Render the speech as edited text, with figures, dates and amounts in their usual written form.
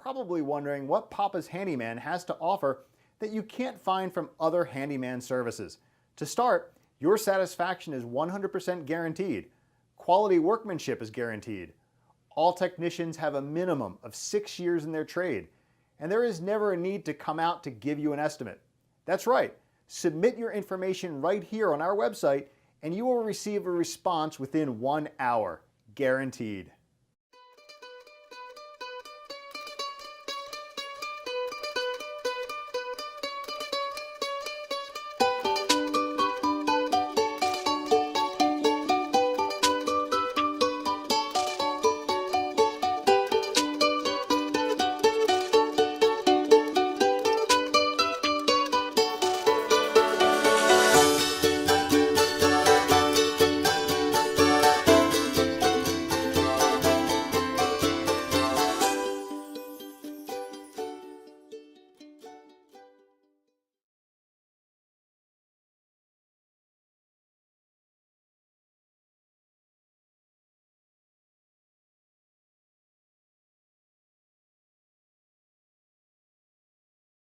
probably wondering what Papa's Handyman has to offer that you can't find from other handyman services. To start, your satisfaction is 100% guaranteed. Quality workmanship is guaranteed. All technicians have a minimum of 6 years in their trade, and there is never a need to come out to give you an estimate. That's right, submit your information right here on our website and you will receive a response within 1 hour, guaranteed.